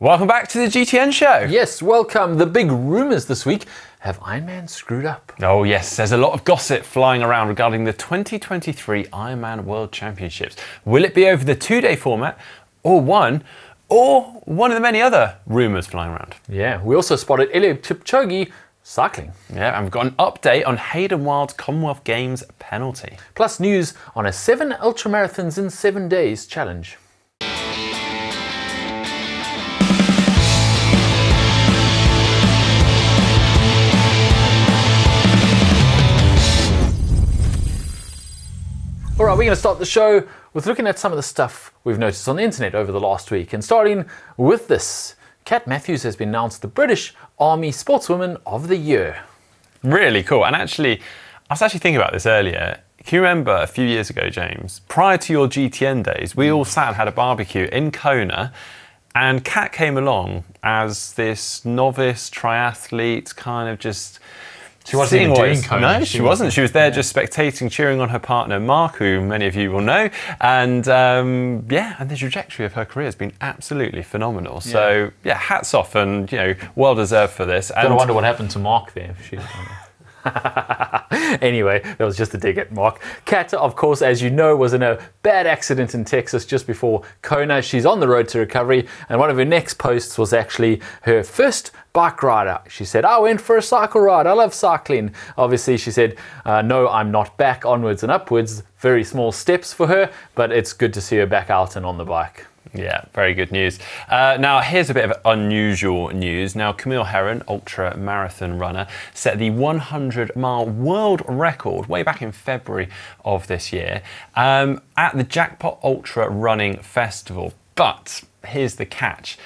Welcome back to the GTN show. Yes, welcome. The big rumours this week. Have Ironman screwed up? Oh yes, there's a lot of gossip flying around regarding the 2023 Ironman World Championships. Will it be over the two-day format, or one of the many other rumours flying around? Yeah, we also spotted Eluid Kipchoge cycling. Yeah, and we've got an update on Hayden Wilde's Commonwealth Games penalty. Plus news on a 7 ultramarathons in 7 days challenge. All right, we're going to start the show with looking at some of the stuff we've noticed on the internet over the last week. And starting with this, Kat Matthews has been announced the British Army Sportswoman of the Year. Really cool. And actually, I was thinking about this earlier. Can you remember a few years ago, James, prior to your GTN days, we all sat and had a barbecue in Kona, and Kat came along as this novice triathlete, kind of just... She wasn't even doing Kona. No, she wasn't. She was there just spectating, cheering on her partner, Mark, who many of you will know. And and the trajectory of her career has been absolutely phenomenal. So, yeah, hats off and, well deserved for this. I wonder what happened to Mark there. Anyway, that was just a dig at Mark. Kat, of course, as you know, was in a bad accident in Texas just before Kona. She's on the road to recovery, and one of her next posts was actually her first bike rider. She said, I went for a cycle ride. I love cycling. Obviously, she said, no, I'm not back, onwards and upwards. Very small steps for her, but it's good to see her back out and on the bike. Yeah, very good news. Now, here's a bit of unusual news. Now, Camille Herron, ultra marathon runner, set the 100-mile world record way back in February of this year at the Jackpot Ultra Running Festival. But here's the catch.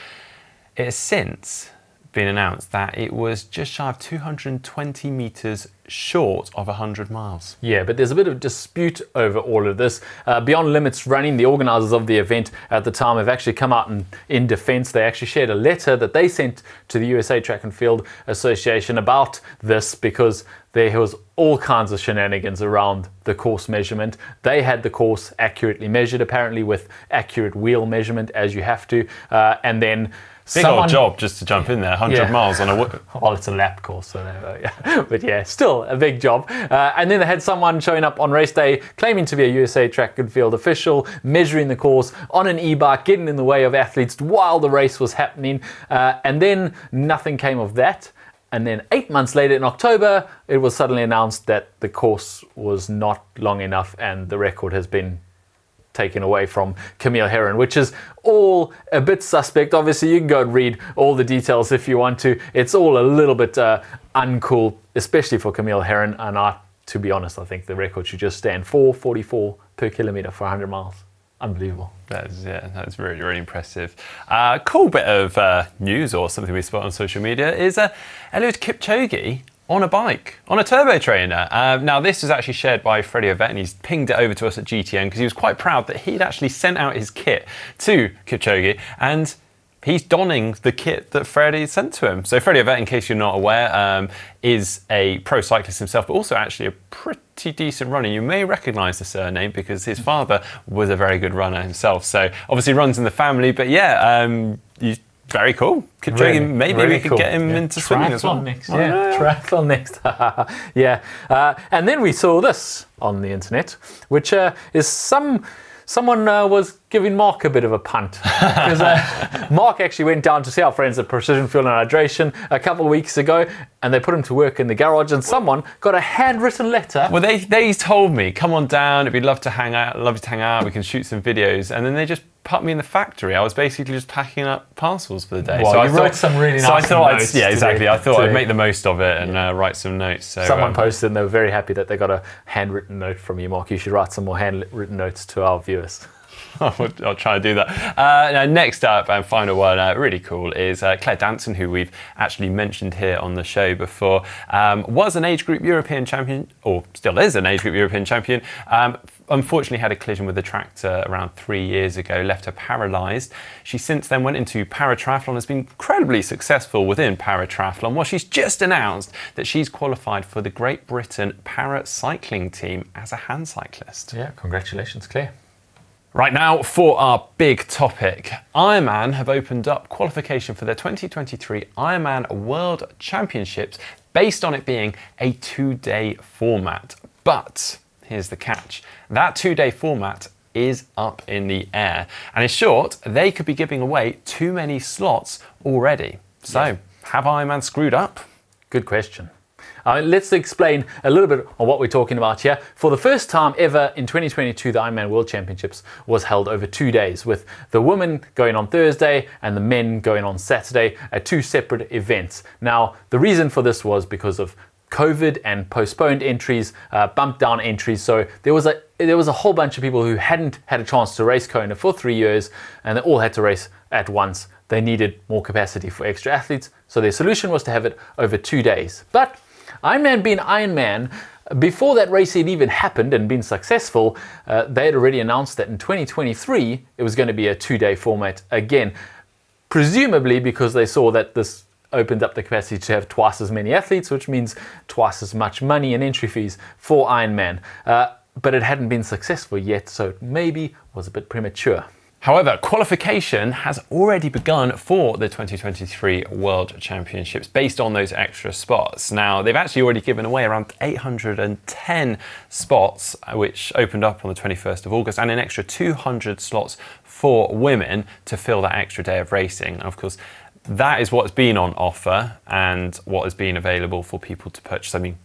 It has since been announced that it was just shy of 220 meters short of 100 miles. Yeah, but there's a bit of dispute over all of this. Beyond Limits Running, the organisers of the event at the time, have actually come out in defence. They actually shared a letter that they sent to the USA Track and Field Association about this, because there was all kinds of shenanigans around the course measurement. They had the course accurately measured, apparently with accurate wheel measurement, as you have to, and then Big old job just to jump in there, 100 miles on a... Well, it's a lap course, so but yeah, still a big job. And then they had someone showing up on race day claiming to be a USA Track and Field official, measuring the course on an e-bike, getting in the way of athletes while the race was happening. And then nothing came of that. And then 8 months later in October, it was suddenly announced that the course was not long enough and the record has been taken away from Camille Herron, which is all a bit suspect. Obviously, you can go and read all the details if you want to. It's all a little bit uncool, especially for Camille Herron. And to be honest, I think the record should just stand 4:44 per kilometre for 100 miles. Unbelievable. That's really, really impressive. Cool bit of news, or something we spot on social media, is Eluid Kipchoge on a bike, on a turbo trainer. Now, this was actually shared by Freddie Ovett, and he's pinged it over to us at GTN because he was quite proud that he'd actually sent out his kit to Kipchoge, and he's donning the kit that Freddie sent to him. So Freddie Ovett, in case you're not aware, is a pro cyclist himself, but also actually a pretty decent runner. You may recognise the surname because his father was a very good runner himself. So obviously runs in the family, but yeah, very cool. Kipchoge, really, maybe really we could get him into swimming as well. Triathlon next. Yeah. And then we saw this on the internet, which is someone was giving Mark a bit of a punt. Because Mark actually went down to see our friends at Precision Fuel and Hydration a couple of weeks ago, and they put him to work in the garage, and someone got a handwritten letter. Well, they told me, come on down, we'd love to hang out, we can shoot some videos, and then they just put me in the factory. I was basically just packing up parcels for the day. Well, so I wrote some really nice notes. Yeah, exactly. I thought I'd make the most of it and write some notes. So, someone posted and they were very happy that they got a handwritten note from you, Mark. You should write some more handwritten notes to our viewers. I'll try and do that. Now, next up and final one, really cool, is Claire Danson, who we've actually mentioned here on the show before. Was an age group European champion, or still is an age group European champion. Unfortunately had a collision with a tractor around 3 years ago, left her paralysed. She since then went into para-triathlon, has been incredibly successful within para-triathlon. Well, she's just announced that she's qualified for the Great Britain para-cycling team as a hand cyclist. Yeah, congratulations, Claire. Right now, for our big topic, Ironman have opened up qualification for their 2023 Ironman World Championships based on it being a 2-day format. But here's the catch. That 2-day format is up in the air. And in short, they could be giving away too many slots already. So, yes. Have Ironman screwed up? Good question. Let's explain a little bit on what we're talking about here. For the first time ever in 2022, the Ironman World Championships was held over 2 days, with the women going on Thursday and the men going on Saturday at 2 separate events. Now, the reason for this was because of COVID and postponed entries, bumped down entries. So there was a whole bunch of people who hadn't had a chance to race Kona for 3 years, and they all had to race at once. They needed more capacity for extra athletes, so their solution was to have it over 2 days. But Ironman being Ironman, before that race had even happened and been successful, they had already announced that in 2023 it was going to be a 2-day format again, presumably because they saw that this opened up the capacity to have twice as many athletes, which means twice as much money and entry fees for Ironman. But it hadn't been successful yet, so it maybe was a bit premature. However, qualification has already begun for the 2023 World Championships based on those extra spots. Now, they've actually already given away around 810 spots, which opened up on the 21st of August, and an extra 200 slots for women to fill that extra day of racing. And of course, that is what's been on offer and what has been available for people to purchase. I mean,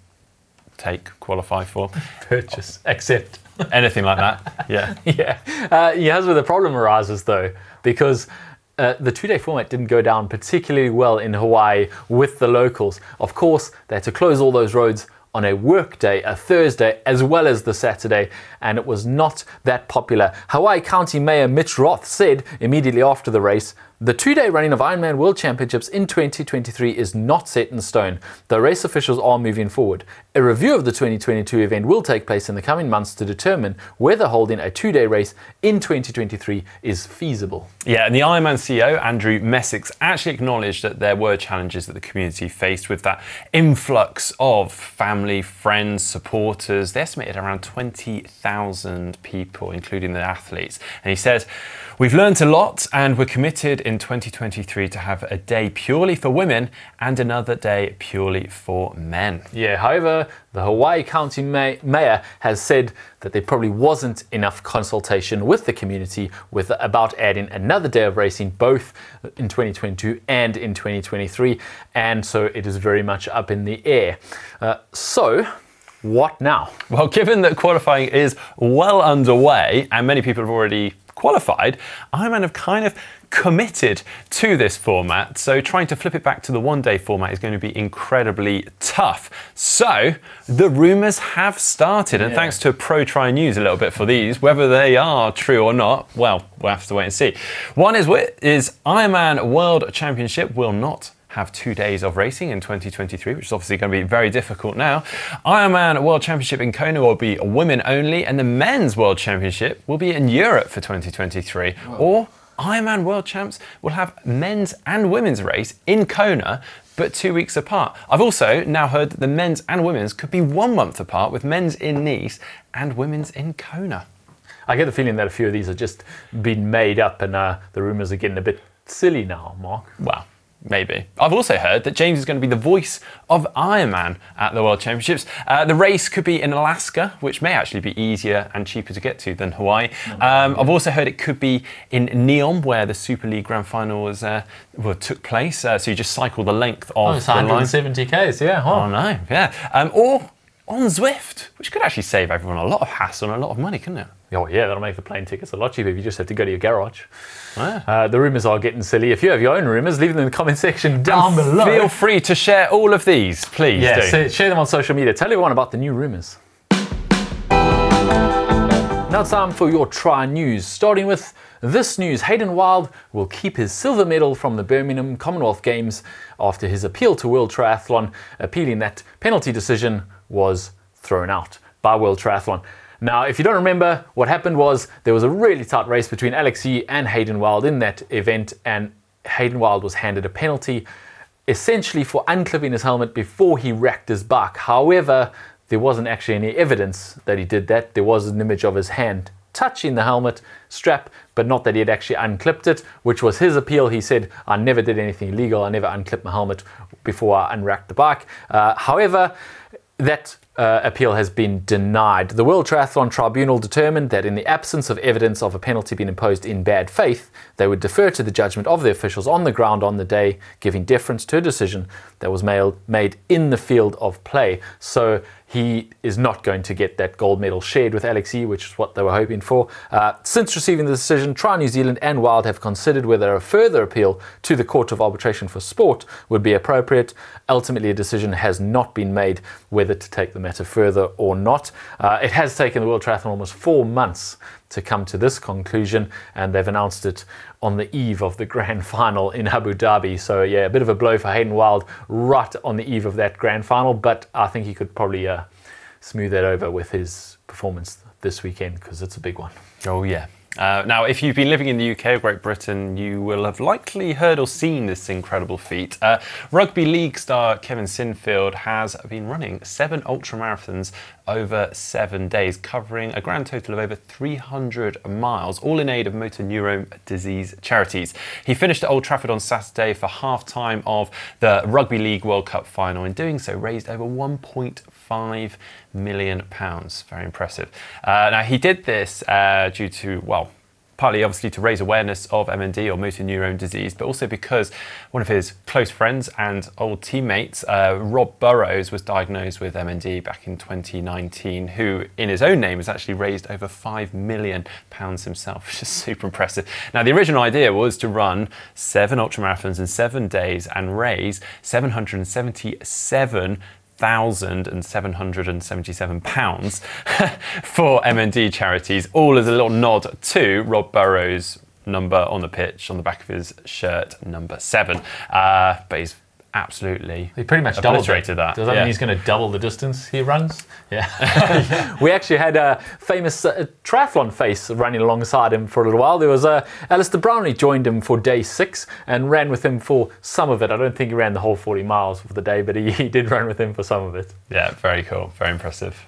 take, qualify for. Purchase, accept. Anything like that, yeah. Yeah. Here's where the problem arises though, because the 2-day format didn't go down particularly well in Hawaii with the locals. Of course, they had to close all those roads on a work day, a Thursday, as well as the Saturday, and it was not that popular. Hawaii County Mayor Mitch Roth said immediately after the race, "The 2-day running of Ironman World Championships in 2023 is not set in stone. The race officials are moving forward. A review of the 2022 event will take place in the coming months to determine whether holding a 2-day race in 2023 is feasible." Yeah, and the Ironman CEO, Andrew Messick, actually acknowledged that there were challenges that the community faced with that influx of family, friends, supporters. They estimated around 20,000 people, including the athletes. And he said, "We've learned a lot and we're committed in 2023 to have a day purely for women and another day purely for men." Yeah, however, the Hawaii County Mayor has said that there probably wasn't enough consultation with the community about adding another day of racing both in 2022 and in 2023, and so it is very much up in the air. So, what now? Well, given that qualifying is well underway and many people have already qualified, Ironman have kind of committed to this format, so trying to flip it back to the 1-day format is going to be incredibly tough. So the rumours have started, and thanks to Pro Tri News a little bit for these, whether they are true or not, well, we'll have to wait and see. One is Ironman World Championship will not have 2 days of racing in 2023, which is obviously going to be very difficult now. Ironman World Championship in Kona will be women only, and the Men's World Championship will be in Europe for 2023. Whoa. Or Ironman World Champs will have men's and women's race in Kona, but 2 weeks apart. I've also now heard that the men's and women's could be 1 month apart, with men's in Nice and women's in Kona. I get the feeling that a few of these have just been made up, and the rumours are getting a bit silly now, Mark. Well, maybe. I've also heard that James is going to be the voice of Ironman at the World Championships. The race could be in Alaska, which may actually be easier and cheaper to get to than Hawaii. I've also heard it could be in Neom, where the Super League Grand Final was, took place. So you just cycle the length of the line. 170 Ks, yeah. Huh? Oh no, yeah. Or on Zwift, which could actually save everyone a lot of hassle and a lot of money, couldn't it? Oh yeah, that'll make the plane tickets a lot cheaper if you just have to go to your garage. The rumours are getting silly. If you have your own rumours, leave them in the comment section down below. Feel free to share all of these, please. Yeah, share them on social media. Tell everyone about the new rumours. Now it's time for your Tri News. Starting with this news, Hayden Wilde will keep his silver medal from the Birmingham Commonwealth Games after his appeal to World Triathlon, appealing that penalty decision was thrown out by World Triathlon. Now, if you don't remember, what happened was there was a really tight race between Alex Yee and Hayden Wilde in that event, and Hayden Wilde was handed a penalty essentially for unclipping his helmet before he racked his bike. However, there wasn't actually any evidence that he did that. There was an image of his hand touching the helmet strap, but not that he had actually unclipped it, which was his appeal. He said, I never did anything illegal. I never unclipped my helmet before I unracked the bike. However, that appeal has been denied. The World Triathlon Tribunal determined that in the absence of evidence of a penalty being imposed in bad faith, they would defer to the judgment of the officials on the ground on the day, giving deference to a decision that was made in the field of play. So he is not going to get that gold medal shared with Alex E, which is what they were hoping for. Since receiving the decision, Tri New Zealand and Wilde have considered whether a further appeal to the Court of Arbitration for Sport would be appropriate. Ultimately, a decision has not been made whether to take the matter further or not. It has taken the World Triathlon almost 4 months to come to this conclusion, and they've announced it on the eve of the grand final in Abu Dhabi. So yeah, a bit of a blow for Hayden Wilde right on the eve of that grand final, but I think he could probably smooth that over with his performance this weekend, because it's a big one. Oh yeah. Now, if you've been living in the UK or Great Britain, you will have likely heard or seen this incredible feat. Rugby League star Kevin Sinfield has been running 7 ultramarathons over 7 days, covering a grand total of over 300 miles, all in aid of motor neurone disease charities. He finished at Old Trafford on Saturday for half-time of the Rugby League World Cup final. In doing so, raised over £1.5 million. Very impressive. Now, he did this due to, well, partly obviously to raise awareness of MND, or motor neurone disease, but also because one of his close friends and old teammates, Rob Burrows, was diagnosed with MND back in 2019, who in his own name has actually raised over £5 million himself, which is super impressive. Now, the original idea was to run 7 ultramarathons in 7 days and raise £777,777 for MND charities, all as a little nod to Rob Burrows' number on the pitch, on the back of his shirt, number 7. But he's absolutely pretty much obliterated that. Does that mean he's going to double the distance he runs? Yeah. We actually had a famous triathlon face running alongside him for a little while. There was Alistair Brownlee joined him for day 6 and ran with him for some of it. I don't think he ran the whole 40 miles of the day, but he did run with him for some of it. Yeah, very cool. Very impressive.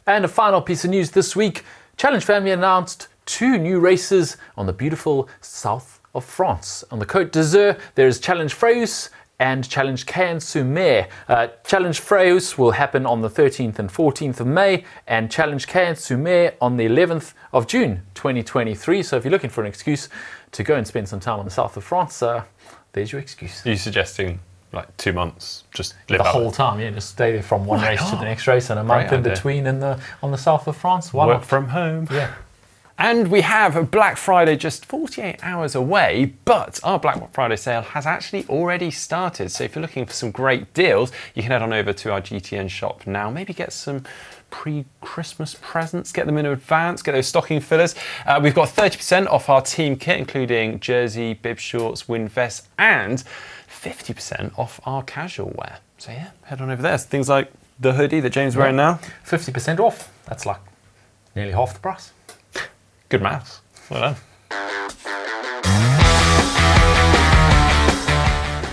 And a final piece of news this week. Challenge family announced 2 new races on the beautiful south of France. On the Côte d'Azur, there is Challenge Freus and Challenge Caen-sur-Mer. Challenge Freus will happen on the 13th and 14th of May, and Challenge Caen-sur-Mer on the 11th of June 2023. So if you're looking for an excuse to go and spend some time on the south of France, there's your excuse. Are you suggesting like 2 months, just live the whole time? Yeah, just stay there from one race to the next race, and a month in between on the south of France. Why Work not? from home. Yeah. And we have Black Friday just 48 hours away, but our Black Friday sale has actually already started. So if you're looking for some great deals, you can head on over to our GTN shop now. Maybe get some pre-Christmas presents, get them in advance, get those stocking fillers. We've got 30% off our team kit, including jersey, bib shorts, wind vests, and 50% off our casual wear. So yeah, head on over there. So things like the hoodie that James is wearing now. 50% off. That's like nearly half the price. Good maths. Well done.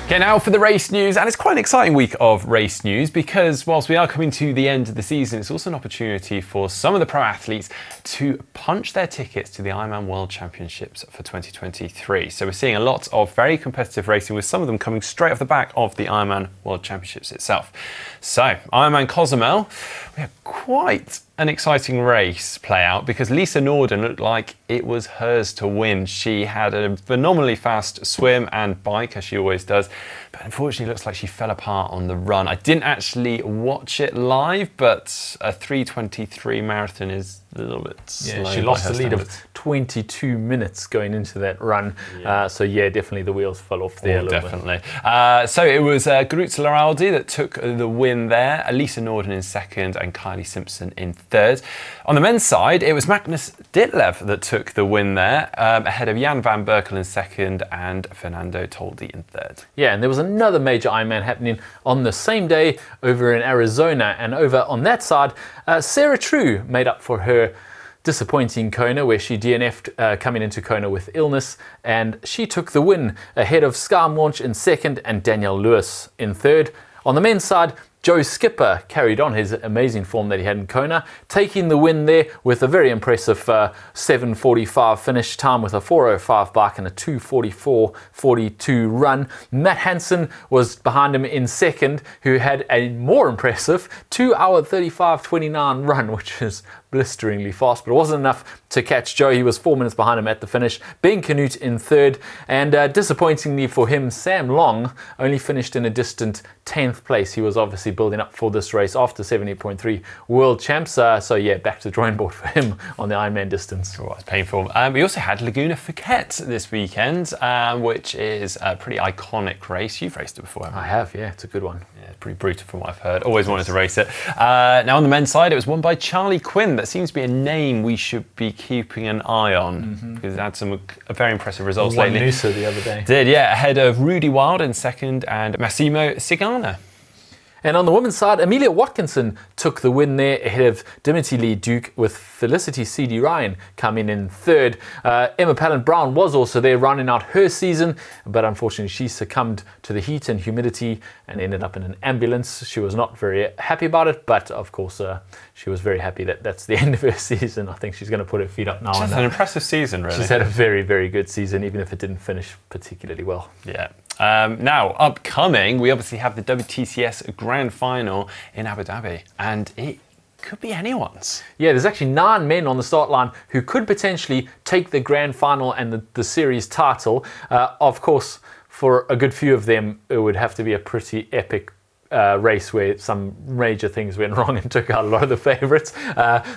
Okay, now for the race news, and it's quite an exciting week of race news, because whilst we are coming to the end of the season, it's also an opportunity for some of the pro athletes to punch their tickets to the Ironman World Championships for 2023. So we're seeing a lot of very competitive racing, with some of them coming straight off the back of the Ironman World Championships itself. So Ironman Cozumel, we had quite an exciting race play out, because Lisa Norden looked like it was hers to win. She had a phenomenally fast swim and bike, as she always does, but unfortunately it looks like she fell apart on the run. I didn't actually watch it live, but a 3:23 marathon is a little bit slow. Yeah, she lost the lead of 22 minutes going into that run. Yeah. So yeah, definitely the wheels fell off there a little definitely. Bit. So it was Grutz Laraldi that took the win there, Lisa Norden in second, and Kylie Simpson in third. On the men's side, it was Magnus Ditlev that took the win there, ahead of Jan van Berkel in second and Fernando Toldi in third. Yeah, and there was another major Ironman happening on the same day over in Arizona, and over on that side, Sarah True made up for her disappointing Kona, where she DNF'd coming into Kona with illness, and she took the win ahead of Scar Maunch in second and Danielle Lewis in third. On the men's side, Joe Skipper carried on his amazing form that he had in Kona, taking the win there with a very impressive 7:45 finish time with a 4:05 bike and a 2:44.42 run. Matt Hansen was behind him in second, who had a more impressive 2:35 35:29 run, which is blisteringly fast, but it wasn't enough to catch Joe. He was 4 minutes behind him at the finish. Ben Canute in third, and disappointingly for him, Sam Long only finished in a distant 10th place. He was obviously building up for this race after 70.3 world champs. So yeah, back to the drawing board for him on the Ironman distance. Oh, it's painful. We also had Laguna Phuket this weekend, which is a pretty iconic race. You've raced it before, haven't you? I have, yeah. It's a good one. Yeah, pretty brutal from what I've heard. Always wanted to race it. Now on the men's side, it was won by Charlie Quinn. That seems to be a name we should be keeping an eye on because it had some very impressive results lately. Noosa the other day. Did, yeah, ahead of Rudy Wilde in second and Massimo Cigana. And on the women's side, Amelia Watkinson took the win there ahead of Dimitri Lee Duke, with Felicity C.D. Ryan coming in third. Emma Pallant-Brown was also there running out her season, but unfortunately she succumbed to the heat and humidity and ended up in an ambulance. She was not very happy about it, but of course she was very happy that that's the end of her season. I think she's going to put her feet up now. Just an impressive season, really. She's had a very, very good season, even if it didn't finish particularly well. Yeah. Now, upcoming, we obviously have the WTCS Grand Final in Abu Dhabi, and it could be anyone's. Yeah, there's actually 9 men on the start line who could potentially take the Grand Final and the series title. Of course, for a good few of them, it would have to be a pretty epic race where some major things went wrong and took out a lot of the favourites.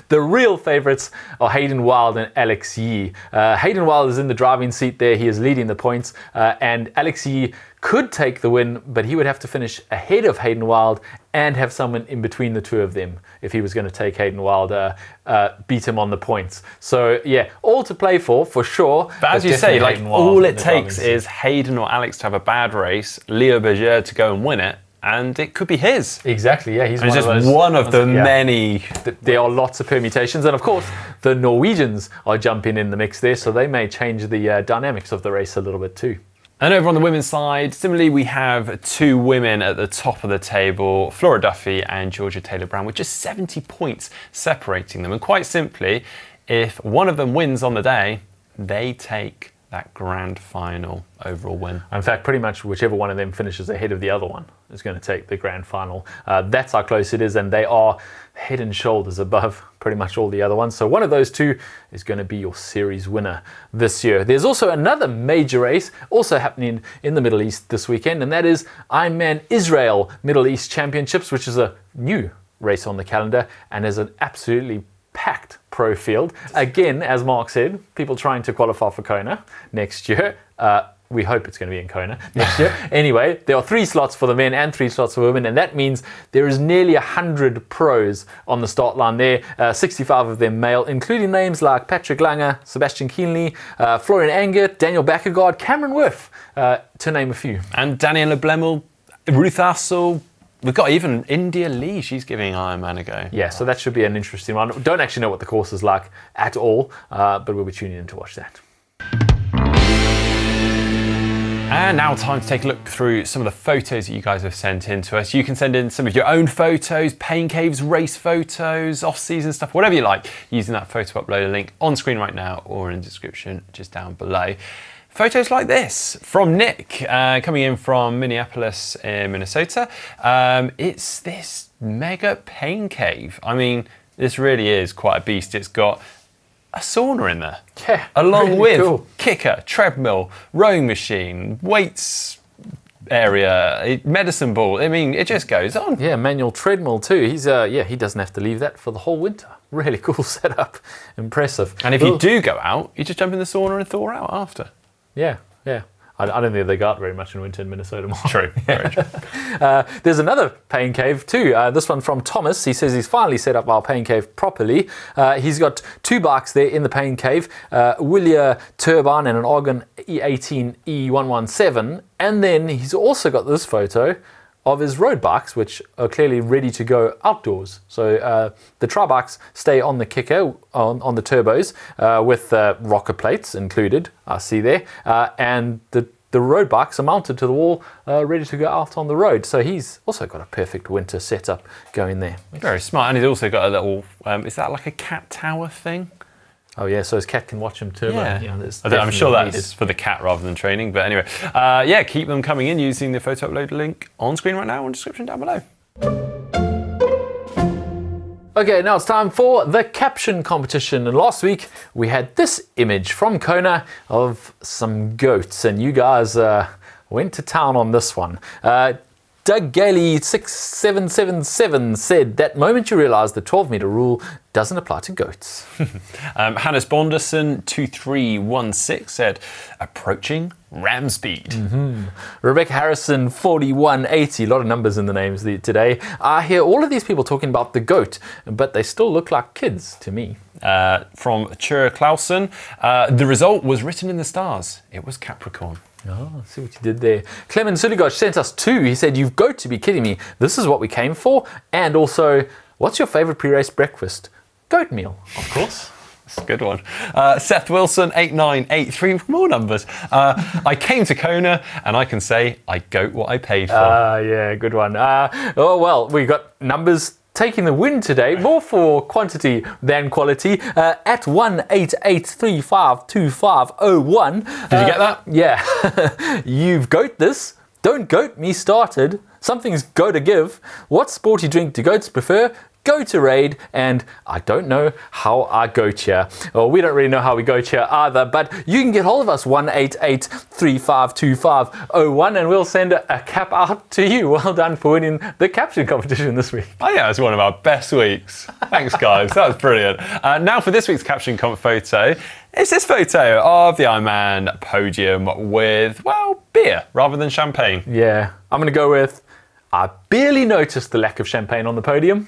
The real favourites are Hayden Wilde and Alex Yee. Hayden Wilde is in the driving seat there. He is leading the points, and Alex Yee could take the win, but he would have to finish ahead of Hayden Wilde and have someone in between the two of them if he was going to take Hayden Wilde, beat him on the points. So yeah, all to play for sure. But as you say, like, all it takes is Hayden or Alex to have a bad race, Leo Berger to go and win it, and it could be his. Exactly, yeah. He's just one of the many. There are lots of permutations, and of course, the Norwegians are jumping in the mix there, so they may change the dynamics of the race a little bit too. And over on the women's side, similarly, we have 2 women at the top of the table, Flora Duffy and Georgia Taylor-Brown, with just 70 points separating them. And quite simply, if one of them wins on the day, they take that grand final overall win. In fact, pretty much whichever one of them finishes ahead of the other one is going to take the grand final. That's how close it is, and they are head and shoulders above pretty much all the other ones. So one of those 2 is going to be your series winner this year. There's also another major race also happening in the Middle East this weekend, and that is Ironman Israel Middle East Championships, which is a new race on the calendar and is an absolutely packed pro field. Again, as Mark said, people trying to qualify for Kona next year. We hope it's going to be in Kona next year. Anyway, there are 3 slots for the men and 3 slots for women, and that means there is nearly 100 pros on the start line there, 65 of them male, including names like Patrick Langer, Sebastian Kienle, Florian Angert, Daniel Bakkegaard, Cameron Wirth, to name a few. And Daniela Blemmel, Ruth Assel. We've got even India Lee, she's giving Ironman a go. Yeah, so that should be an interesting one. Don't actually know what the course is like at all, but we'll be tuning in to watch that. And now time to take a look through some of the photos that you guys have sent in to us. You can send in some of your own photos, Pain Caves race photos, off-season stuff, whatever you like, using that photo uploader link on screen right now or in the description just down below. Photos like this from Nick, coming in from Minneapolis in Minnesota. It's this mega pain cave. I mean, this really is quite a beast. It's got a sauna in there. Yeah, along really with cool. kicker, treadmill, rowing machine, weights area, medicine ball. I mean, it just goes on. Yeah, manual treadmill too. He's yeah, he doesn't have to leave that for the whole winter. Really cool setup. Impressive. And if you do go out, you just jump in the sauna and thaw out after. Yeah, yeah. I don't think they go out very much in winter in Minnesota. True, very true. There's another pain cave too. This one from Thomas. He says he's finally set up our pain cave properly. He's got 2 bikes there in the pain cave, Willia Turbine and an Argon E18 E117. And then he's also got this photo of his road bikes, which are clearly ready to go outdoors. So the tri-bikes stay on the kicker, on the turbos, with rocker plates included, I see there. And the the road bikes are mounted to the wall, ready to go out on the road. So he's also got a perfect winter setup going there. Very smart. And he's also got a little, is that like a cat tower thing? Oh yeah, so his cat can watch him turbo. Yeah, I'm sure that's needed for the cat rather than training. But anyway, yeah, keep them coming in using the photo upload link on screen right now and description down below. Okay, now it's time for the caption competition. And last week we had this image from Kona of some goats, and you guys went to town on this one. Doug Gailey 6777 said, that moment you realise the 12-metre rule doesn't apply to goats. Hannes Bonderson 2316 said, approaching ram speed. Rebecca Harrison 4180, a lot of numbers in the names today. I hear all of these people talking about the goat, but they still look like kids to me. From Chur Clausen, the result was written in the stars. It was Capricorn. Oh, see what you did there. Clement Suligosh sent us 2. He said, you've got to be kidding me. This is what we came for. And also, what's your favourite pre-race breakfast? Goat meal, of course. That's a good one. Seth Wilson 8983, more numbers. I came to Kona and I can say I goat what I paid for. Yeah, good one. Oh, well, we got numbers taking the win today, more for quantity than quality, at 188352501. Did you get that? Yeah. You've goat this. Don't goat me started. Something's go to give. What sporty drink do goats prefer? Gatorade, and I don't know how I goat here. Well, we don't really know how we goat here either, but you can get hold of us 188352501 and we'll send a cap out to you. Well done for winning the caption competition this week. Oh yeah, it's one of our best weeks. Thanks guys, that was brilliant. Now for this week's caption comp photo, it's this photo of the Ironman podium with, well, beer rather than champagne. Yeah, I'm going to go with, I barely noticed the lack of champagne on the podium.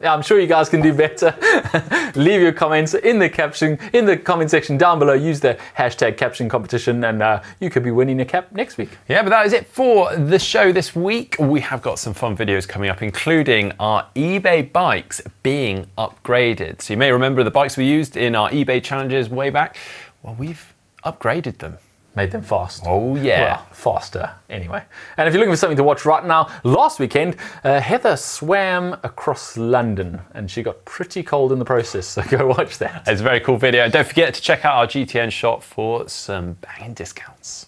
Yeah, I'm sure you guys can do better. Leave your comments in the comment section down below. Use the hashtag caption competition and you could be winning a cap next week. Yeah, but that is it for the show this week. We have got some fun videos coming up, including our eBay bikes being upgraded. So you may remember the bikes we used in our eBay challenges way back. Well, we've upgraded them. Made them fast. Oh yeah. Well, faster anyway. And if you're looking for something to watch right now, last weekend Heather swam across London and she got pretty cold in the process, so go watch that. It's a very cool video. Don't forget to check out our GTN shop for some banging discounts.